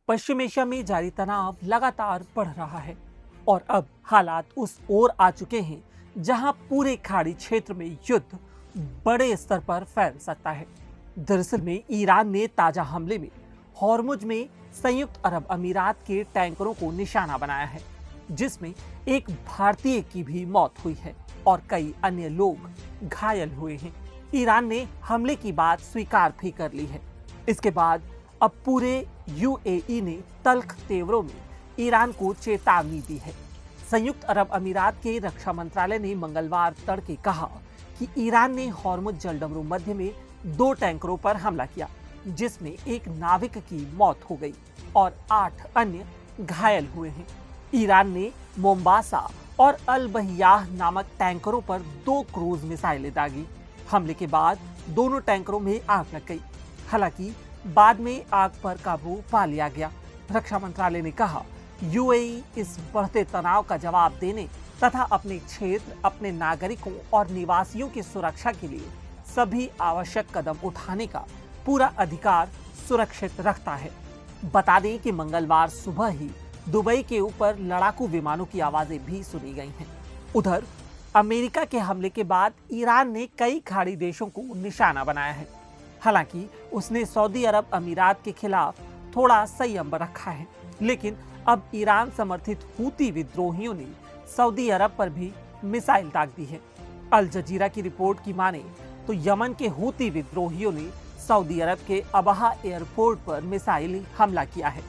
पश्चिम Asia में जारी तनाव लगातार बढ़ रहा है और अब हालात उस ओर आ चुके हैं जहां पूरे खाड़ी क्षेत्र में युद्ध बड़े स्तर पर फैल सकता है। दरअसल में ईरान ने ताजा हमले में हॉर्मुज में संयुक्त अरब अमीरात के टैंकरों को निशाना बनाया है, जिसमें एक भारतीय की भी मौत हुई है और कई अन्य लोग घायल हुए हैं। ईरान ने हमले की बात स्वीकार भी कर ली है। इसके बाद अब पूरे यूएई ने तल्ख तेवरों में ईरान को चेतावनी दी है। संयुक्त अरब अमीरात के रक्षा मंत्रालय ने मंगलवार तड़के कहा कि ईरान ने हॉर्मुज जलडमरू मध्य में 2 टैंकरों पर हमला किया, जिसमें एक नाविक की मौत हो गई और 8 अन्य घायल हुए हैं। ईरान ने मोम्बासा और अल बहियाह नामक टैंकरों पर 2 क्रूज मिसाइलें दागी। हमले के बाद दोनों टैंकरों में आग लग गई। हालांकि बाद में आग पर काबू पा लिया गया। रक्षा मंत्रालय ने कहा, यूएई इस बढ़ते तनाव का जवाब देने तथा अपने क्षेत्र, अपने नागरिकों और निवासियों की सुरक्षा के लिए सभी आवश्यक कदम उठाने का पूरा अधिकार सुरक्षित रखता है। बता दें कि मंगलवार सुबह ही दुबई के ऊपर लड़ाकू विमानों की आवाजें भी सुनी गई हैं। उधर अमेरिका के हमले के बाद ईरान ने कई खाड़ी देशों को निशाना बनाया है। हालांकि उसने सऊदी अरब अमीरात के खिलाफ थोड़ा संयम रखा है, लेकिन अब ईरान समर्थित हूती विद्रोहियों ने सऊदी अरब पर भी मिसाइल दाग दी है। अल जजीरा की रिपोर्ट की माने तो यमन के हूती विद्रोहियों ने सऊदी अरब के अबहा एयरपोर्ट पर मिसाइल हमला किया है।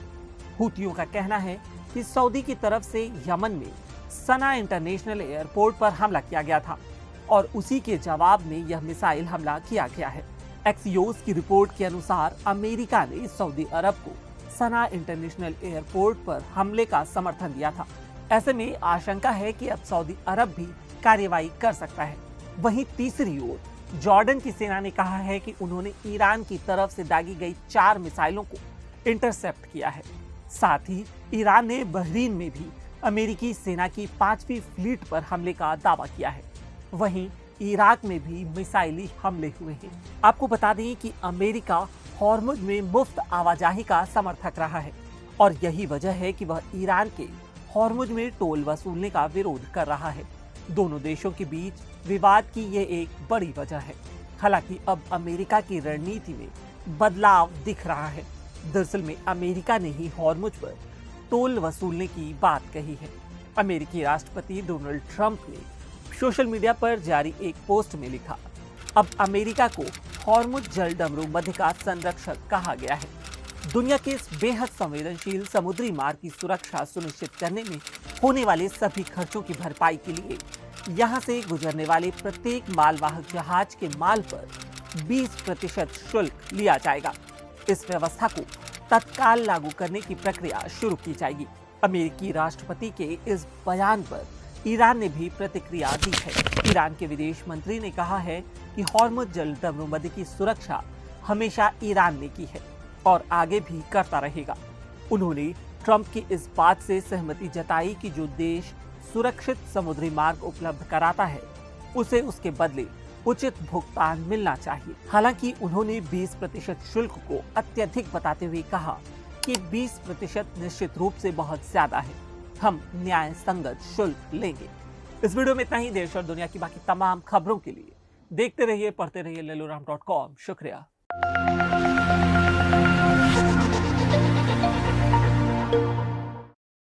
हूतियों का कहना है कि सऊदी की तरफ से यमन में सना इंटरनेशनल एयरपोर्ट पर हमला किया गया था और उसी के जवाब में यह मिसाइल हमला किया गया है। एक्सियोस की रिपोर्ट के अनुसार अमेरिका ने सऊदी अरब को सना इंटरनेशनल एयरपोर्ट पर हमले का समर्थन दिया था। ऐसे में आशंका है कि अब सऊदी अरब भी कार्रवाई कर सकता है। वहीं तीसरी ओर जॉर्डन की सेना ने कहा है कि उन्होंने ईरान की तरफ से दागी गई 4 मिसाइलों को इंटरसेप्ट किया है। साथ ही ईरान ने बहरीन में भी अमेरिकी सेना की 5वीं फ्लीट पर हमले का दावा किया है। वहीं इराक में भी मिसाइली हमले हुए हैं। आपको बता दें कि अमेरिका हॉर्मुज में मुफ्त आवाजाही का समर्थक रहा है और यही वजह है कि वह ईरान के हॉर्मुज में टोल वसूलने का विरोध कर रहा है। दोनों देशों के बीच विवाद की ये एक बड़ी वजह है। हालांकि अब अमेरिका की रणनीति में बदलाव दिख रहा है। दरअसल में अमेरिका ने ही हॉर्मुज पर टोल वसूलने की बात कही है। अमेरिकी राष्ट्रपति डोनाल्ड ट्रंप ने सोशल मीडिया पर जारी एक पोस्ट में लिखा, अब अमेरिका को हॉर्मुज जलडमरू मध्य का संरक्षक कहा गया है। दुनिया के इस बेहद संवेदनशील समुद्री मार्ग की सुरक्षा सुनिश्चित करने में होने वाले सभी खर्चों की भरपाई के लिए यहां से गुजरने वाले प्रत्येक मालवाहक जहाज के माल पर 20% शुल्क लिया जाएगा। इस व्यवस्था को तत्काल लागू करने की प्रक्रिया शुरू की जाएगी। अमेरिकी राष्ट्रपति के इस बयान पर ईरान ने भी प्रतिक्रिया दी है। ईरान के विदेश मंत्री ने कहा है कि हॉर्मुज जलडमरू मध्य की सुरक्षा हमेशा ईरान ने की है और आगे भी करता रहेगा। उन्होंने ट्रंप की इस बात से सहमति जताई कि जो देश सुरक्षित समुद्री मार्ग उपलब्ध कराता है, उसे उसके बदले उचित भुगतान मिलना चाहिए। हालांकि उन्होंने 20% शुल्क को अत्यधिक बताते हुए कहा कि 20% निश्चित रूप से बहुत ज्यादा है। हम न्याय संगत शुल्क लेंगे। इस वीडियो में इतना ही। देश और दुनिया की बाकी तमाम खबरों के लिए देखते रहिए, पढ़ते रहिए leluram.com। शुक्रिया।